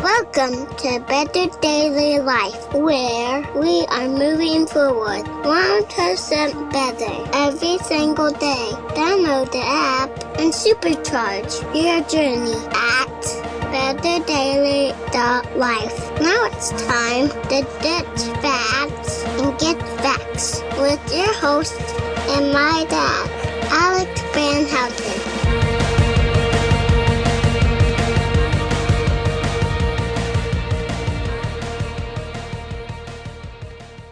Welcome to Better Daily Life, where we are moving forward 1% better every single day. Download the app and supercharge your journey at betterdaily.life. Now it's time to ditch facts and get facts with your host and my dad, Alex Van Houten.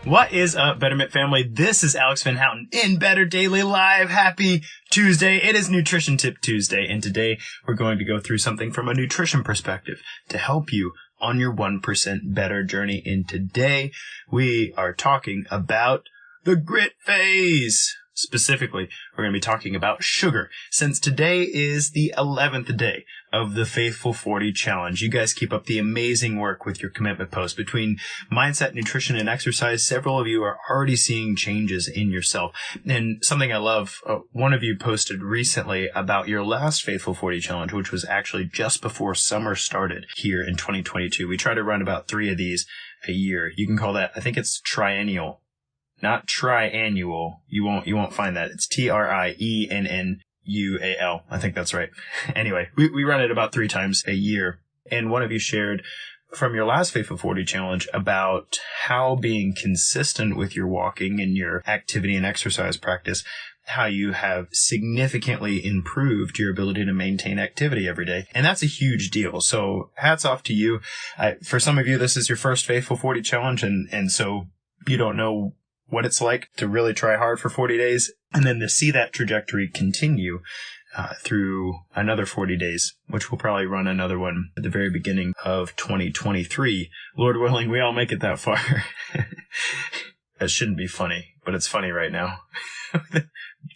What is up, Betterment family? This is Alex Van Houten in Better Daily Live. Happy Tuesday. It is Nutrition Tip Tuesday, and today we're going to go through something from a nutrition perspective to help you on your 1% better journey. And today we are talking about the grit phase. Specifically, we're going to be talking about sugar, since today is the 11th day of the Faithful 40 Challenge. You guys keep up the amazing work with your commitment posts. Between mindset, nutrition, and exercise, several of you are already seeing changes in yourself. And something I love, one of you posted recently about your last Faithful 40 Challenge, which was actually just before summer started here in 2022. We try to run about 3 of these a year. You can call that, I think it's triennial. Not triannual. You won't find that. It's TRIENNUAL. I think that's right. Anyway, we run it about 3 times a year. And one of you shared from your last Faithful 40 Challenge about how being consistent with your walking and your activity and exercise practice, how you have significantly improved your ability to maintain activity every day. And that's a huge deal. So hats off to you. For some of you, this is your first Faithful 40 Challenge. And so you don't know what it's like to really try hard for 40 days, and then to see that trajectory continue through another 40 days, which we'll probably run another one at the very beginning of 2023. Lord willing, we all make it that far. That shouldn't be funny, but it's funny right now.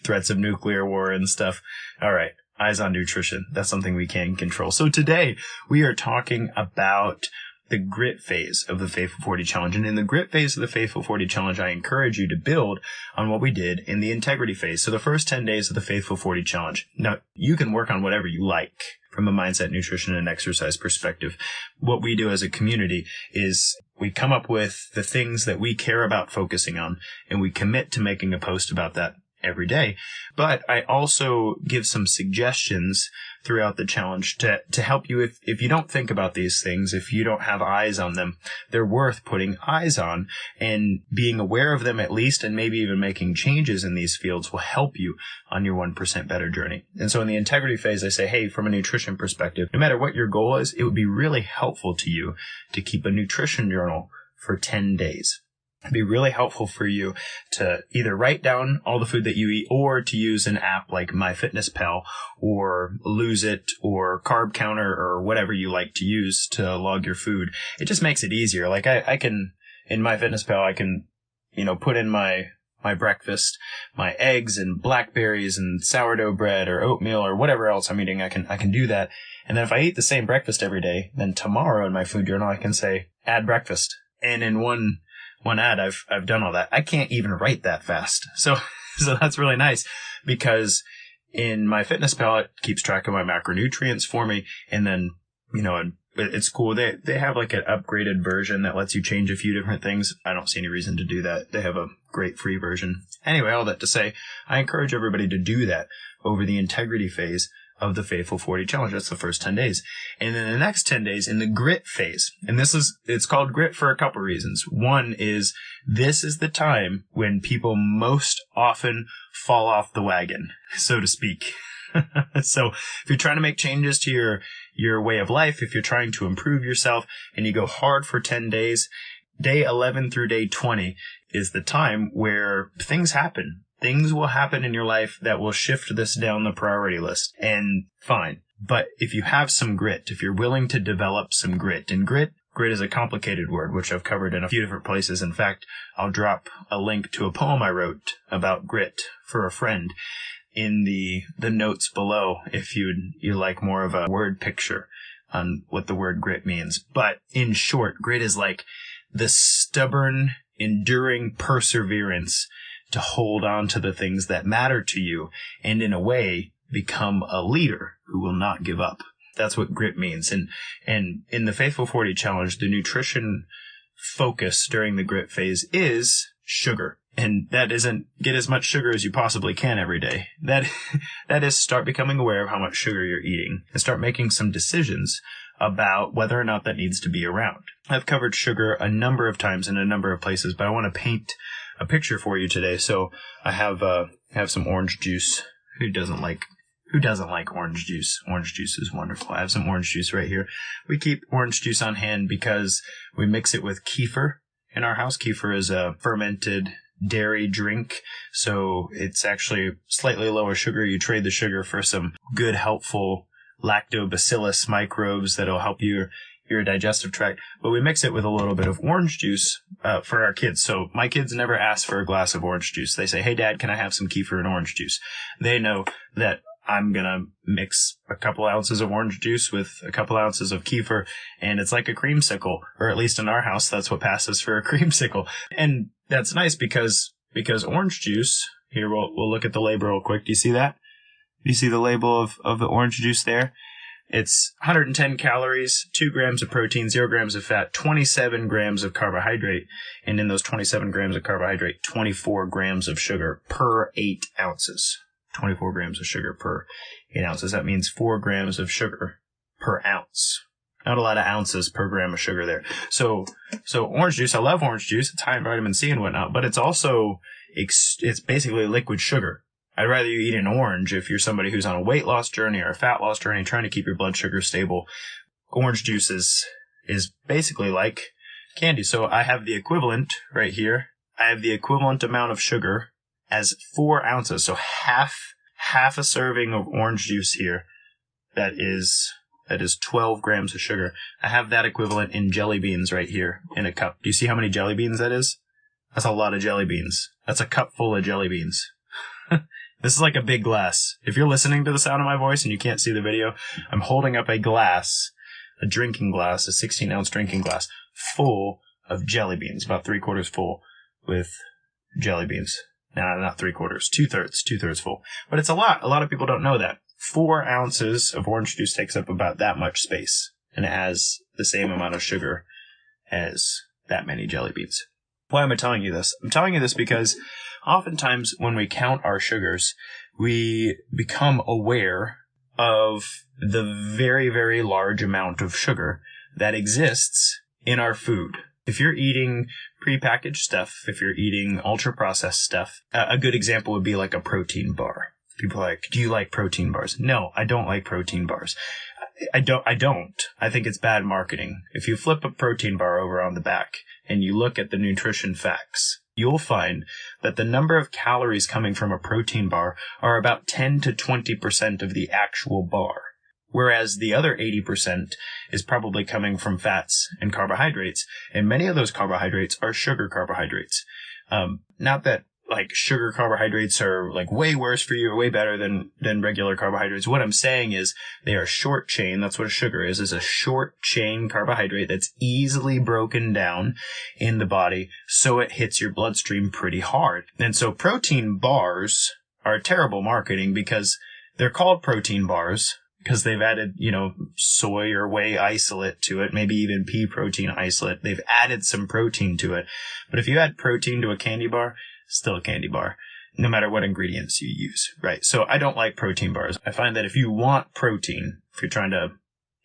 Threats of nuclear war and stuff. All right, eyes on nutrition. That's something we can control. So today we are talking about the grit phase of the Faithful 40 Challenge. And in the grit phase of the Faithful 40 Challenge, I encourage you to build on what we did in the integrity phase. So the first 10 days of the Faithful 40 Challenge. Now, you can work on whatever you like from a mindset, nutrition, and exercise perspective. What we do as a community is we come up with the things that we care about focusing on, and we commit to making a post about that every day. But I also give some suggestions throughout the challenge to help you if you don't think about these things, if you don't have eyes on them. They're worth putting eyes on, and being aware of them at least, and maybe even making changes in these fields will help you on your 1% better journey. And so in the integrity phase, I say, hey, from a nutrition perspective, no matter what your goal is, it would be really helpful to you to keep a nutrition journal for 10 days. It'd be really helpful for you to either write down all the food that you eat, or to use an app like MyFitnessPal or Lose It or Carb Counter or whatever you like to use to log your food. It just makes it easier. Like I can, in MyFitnessPal, I can, put in my breakfast, my eggs and blackberries and sourdough bread or oatmeal or whatever else I'm eating. I can do that. And then if I eat the same breakfast every day, then tomorrow in my food journal, I can say, add breakfast. And in one ad, I've done all that. I can't even write that fast. So that's really nice, because in MyFitnessPal, it keeps track of my macronutrients for me. And then, it's cool. They have like an upgraded version that lets you change a few different things. I don't see any reason to do that. They have a great free version. Anyway, all that to say, I encourage everybody to do that over the integrity phase of the Faithful 40 Challenge. That's the first 10 days. And then the next 10 days in the grit phase. And it's called grit for a couple reasons. One is this is the time when people most often fall off the wagon, so to speak. So if you're trying to make changes to your way of life, if you're trying to improve yourself and you go hard for 10 days, day 11 through day 20 is the time where things happen. Things will happen in your life that will shift this down the priority list, and fine. But if you have some grit, if you're willing to develop some grit, and grit is a complicated word, which I've covered in a few different places. In fact, I'll drop a link to a poem I wrote about grit for a friend in the notes below if you like more of a word picture on what the word grit means. But in short, grit is like the stubborn, enduring perseverance to hold on to the things that matter to you, and in a way, become a leader who will not give up. That's what grit means. And in the Faithful 40 Challenge, the nutrition focus during the grit phase is sugar. And that isn't get as much sugar as you possibly can every day. That is start becoming aware of how much sugar you're eating and start making some decisions about whether or not that needs to be around. I've covered sugar a number of times in a number of places, but I want to paint a picture for you today. So I have some orange juice. Who doesn't like orange juice? Orange juice is wonderful. I have some orange juice right here. We keep orange juice on hand because we mix it with kefir in our house. Kefir is a fermented dairy drink, so it's actually slightly lower sugar. You trade the sugar for some good, helpful lactobacillus microbes that'll help your digestive tract. But we mix it with a little bit of orange juice for our kids. So my kids never ask for a glass of orange juice. They say, "Hey, Dad, can I have some kefir and orange juice?" They know that I'm going to mix a couple ounces of orange juice with a couple ounces of kefir, and it's like a creamsicle, or at least in our house, that's what passes for a creamsicle. And that's nice because orange juice, here, we'll look at the label real quick. Do you see that? Do you see the label of the orange juice there? It's 110 calories, 2 grams of protein, 0 grams of fat, 27 grams of carbohydrate, and in those 27 grams of carbohydrate, 24 grams of sugar per 8 ounces. 24 grams of sugar per 8 ounces. That means 4 grams of sugar per ounce. Not a lot of ounces per gram of sugar there. So orange juice, I love orange juice. It's high in vitamin C and whatnot, but it's also, it's basically liquid sugar. I'd rather you eat an orange if you're somebody who's on a weight loss journey or a fat loss journey trying to keep your blood sugar stable. Orange juice is basically like candy. So I have the equivalent right here. I have the equivalent amount of sugar as 4 ounces. So half a serving of orange juice here. That is 12 grams of sugar. I have that equivalent in jelly beans right here in a cup. Do you see how many jelly beans that is? That's a lot of jelly beans. That's a cup full of jelly beans. This is like a big glass. If you're listening to the sound of my voice and you can't see the video, I'm holding up a glass, a drinking glass, a 16-ounce drinking glass, full of jelly beans, about 3/4 full with jelly beans. No, not 3/4, 2/3 full. But it's a lot. A lot of people don't know that. 4 ounces of orange juice takes up about that much space, and it has the same amount of sugar as that many jelly beans. Why am I telling you this? I'm telling you this because oftentimes when we count our sugars, we become aware of the very, very large amount of sugar that exists in our food. If you're eating prepackaged stuff, if you're eating ultra-processed stuff, a good example would be like a protein bar. People are like, "Do you like protein bars?" No, I don't like protein bars. I don't. I think it's bad marketing. If you flip a protein bar over on the back and you look at the nutrition facts, you'll find that the number of calories coming from a protein bar are about 10 to 20% of the actual bar, whereas the other 80% is probably coming from fats and carbohydrates, and many of those carbohydrates are sugar carbohydrates. Not that like sugar carbohydrates are like way worse for you or way better than regular carbohydrates. What I'm saying is they are short chain. That's what a sugar is a short chain carbohydrate that's easily broken down in the body, so it hits your bloodstream pretty hard. And so protein bars are terrible marketing because they're called protein bars because they've added, soy or whey isolate to it, maybe even pea protein isolate. They've added some protein to it. But if you add protein to a candy bar, still a candy bar, no matter what ingredients you use, right? So I don't like protein bars. I find that if you want protein, if you're trying to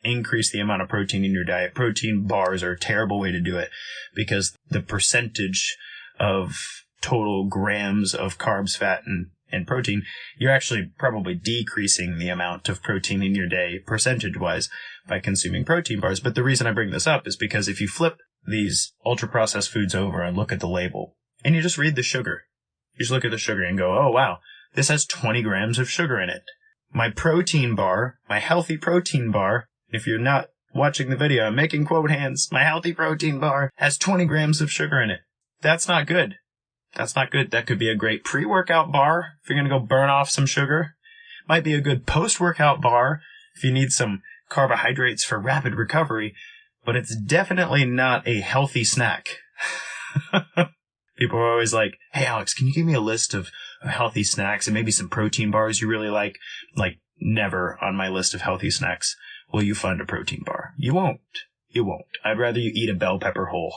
increase the amount of protein in your diet, protein bars are a terrible way to do it because the percentage of total grams of carbs, fat, and protein, you're actually probably decreasing the amount of protein in your day percentage-wise by consuming protein bars. But the reason I bring this up is because if you flip these ultra-processed foods over and look at the label, and you just read the sugar. You just look at the sugar and go, "Oh, wow, this has 20 grams of sugar in it." My protein bar, my healthy protein bar, if you're not watching the video, I'm making quote hands, my healthy protein bar has 20 grams of sugar in it. That's not good. That's not good. That could be a great pre-workout bar if you're going to go burn off some sugar. Might be a good post-workout bar if you need some carbohydrates for rapid recovery, but it's definitely not a healthy snack. People are always like, "Hey, Alex, can you give me a list of healthy snacks and maybe some protein bars you really like?" Like, never on my list of healthy snacks will you fund a protein bar? You won't. You won't. I'd rather you eat a bell pepper whole.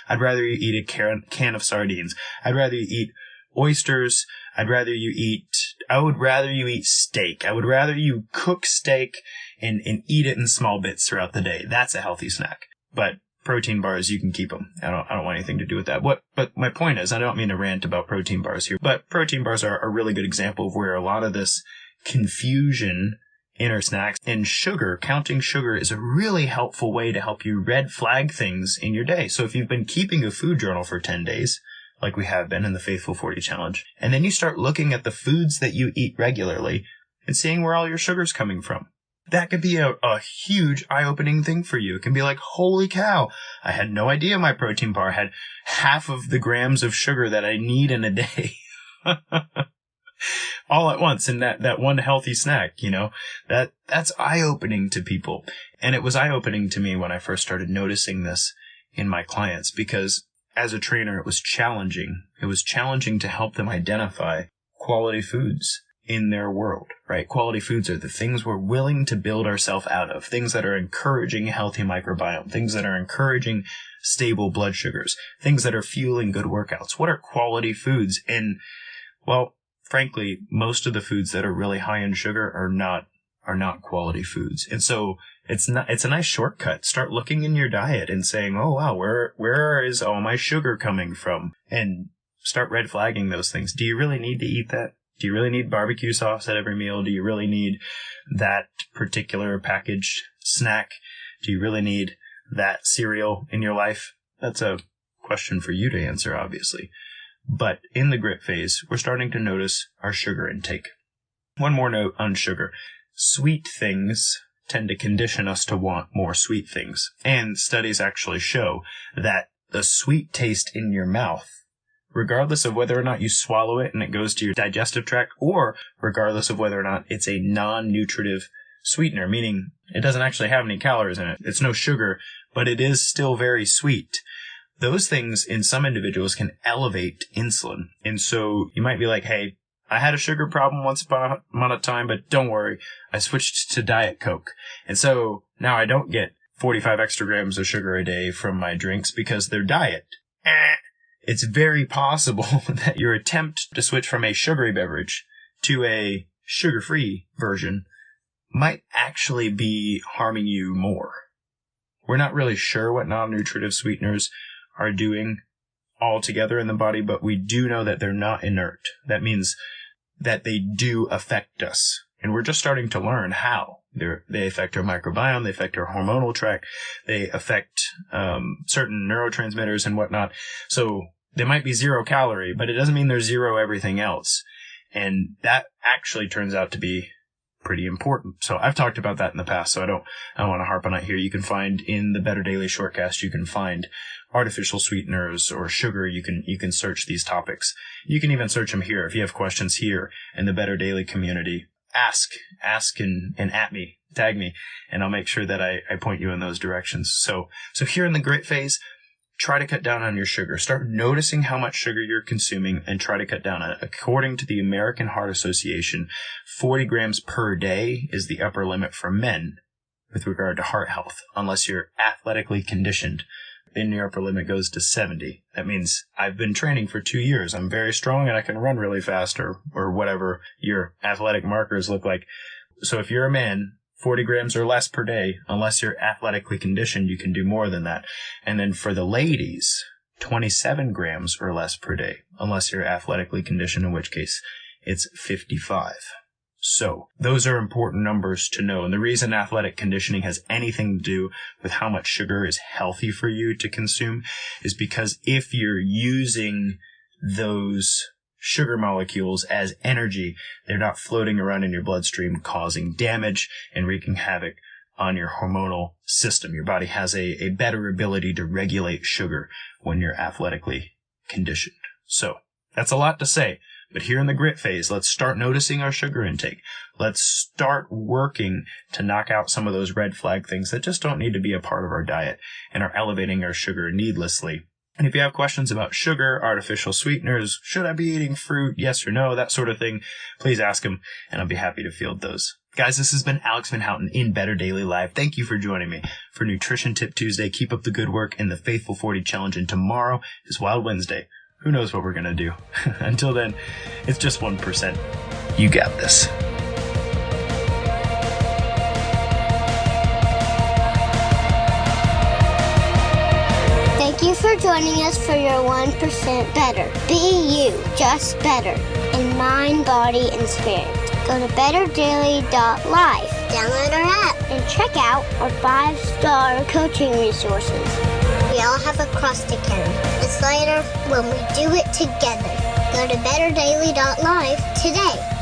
I'd rather you eat a can of sardines. I'd rather you eat oysters. I would rather you eat steak. I would rather you cook steak and eat it in small bits throughout the day. That's a healthy snack. But protein bars, you can keep them. I don't want anything to do with that. But my point is, I don't mean to rant about protein bars here, but protein bars are a really good example of where a lot of this confusion in our snacks and sugar, counting sugar is a really helpful way to help you red flag things in your day. So if you've been keeping a food journal for 10 days, like we have been in the Faithful 40 Challenge, and then you start looking at the foods that you eat regularly and seeing where all your sugar's coming from, that could be a huge eye-opening thing for you. It can be like, holy cow, I had no idea my protein bar had half of the grams of sugar that I need in a day. All at once in that one healthy snack, that's eye-opening to people. And it was eye-opening to me when I first started noticing this in my clients, because as a trainer, it was challenging. It was challenging to help them identify quality foods in their world, right? Quality foods are the things we're willing to build ourselves out of, things that are encouraging a healthy microbiome, things that are encouraging stable blood sugars, things that are fueling good workouts. What are quality foods? And, well, frankly, most of the foods that are really high in sugar are not quality foods. And so it's a nice shortcut. Start looking in your diet and saying, oh wow, where is all my sugar coming from? And start red flagging those things. Do you really need to eat that? Do you really need barbecue sauce at every meal? Do you really need that particular packaged snack? Do you really need that cereal in your life? That's a question for you to answer, obviously. But in the grit phase, we're starting to notice our sugar intake. One more note on sugar. Sweet things tend to condition us to want more sweet things. And studies actually show that the sweet taste in your mouth, regardless of whether or not you swallow it and it goes to your digestive tract, or regardless of whether or not it's a non-nutritive sweetener, meaning it doesn't actually have any calories in it. It's no sugar, but it is still very sweet. Those things in some individuals can elevate insulin. And so you might be like, hey, I had a sugar problem once upon a time, but don't worry, I switched to Diet Coke. And so now I don't get 45 extra grams of sugar a day from my drinks because they're diet. It's very possible that your attempt to switch from a sugary beverage to a sugar-free version might actually be harming you more. We're not really sure what non-nutritive sweeteners are doing altogether in the body, but we do know that they're not inert. That means that they do affect us. And we're just starting to learn how. They affect our microbiome, they affect our hormonal tract, they affect certain neurotransmitters and whatnot. So they might be 0 calorie, but it doesn't mean they're 0 everything else. And that actually turns out to be pretty important. So I've talked about that in the past, so I don't want to harp on it here. You can find in the Better Daily Shortcast, you can find artificial sweeteners or sugar. You can search these topics. You can even search them here. If you have questions here in the Better Daily community, ask and at me, tag me, and I'll make sure that I point you in those directions. So here in the grit phase, try to cut down on your sugar. Start noticing how much sugar you're consuming and try to cut down on it. According to the American Heart Association, 40 grams per day is the upper limit for men with regard to heart health, unless you're athletically conditioned. Then your upper limit goes to 70. That means I've been training for 2 years. I'm very strong and I can run really fast or whatever your athletic markers look like. So if you're a man, 40 grams or less per day, unless you're athletically conditioned, you can do more than that. And then for the ladies, 27 grams or less per day, unless you're athletically conditioned, in which case it's 55. So those are important numbers to know. And the reason athletic conditioning has anything to do with how much sugar is healthy for you to consume is because if you're using those sugar molecules as energy, they're not floating around in your bloodstream causing damage and wreaking havoc on your hormonal system. Your body has a better ability to regulate sugar when you're athletically conditioned. So that's a lot to say, but here in the grit phase, let's start noticing our sugar intake. Let's start working to knock out some of those red flag things that just don't need to be a part of our diet and are elevating our sugar needlessly. And if you have questions about sugar, artificial sweeteners, should I be eating fruit, yes or no, that sort of thing, please ask them, and I'll be happy to field those. Guys, this has been Alex Van Houten in Better Daily Life. Thank you for joining me for Nutrition Tip Tuesday. Keep up the good work in the Faithful 40 Challenge, and tomorrow is Wild Wednesday. Who knows what we're going to do? Until then, it's just 1%. You got this. Thank you for joining us for your 1% better. Be you, just better, in mind, body, and spirit. Go to betterdaily.life, download our app, and check out our 5-star coaching resources. We all have a cross to carry. It's lighter when we do it together. Go to betterdaily.life today.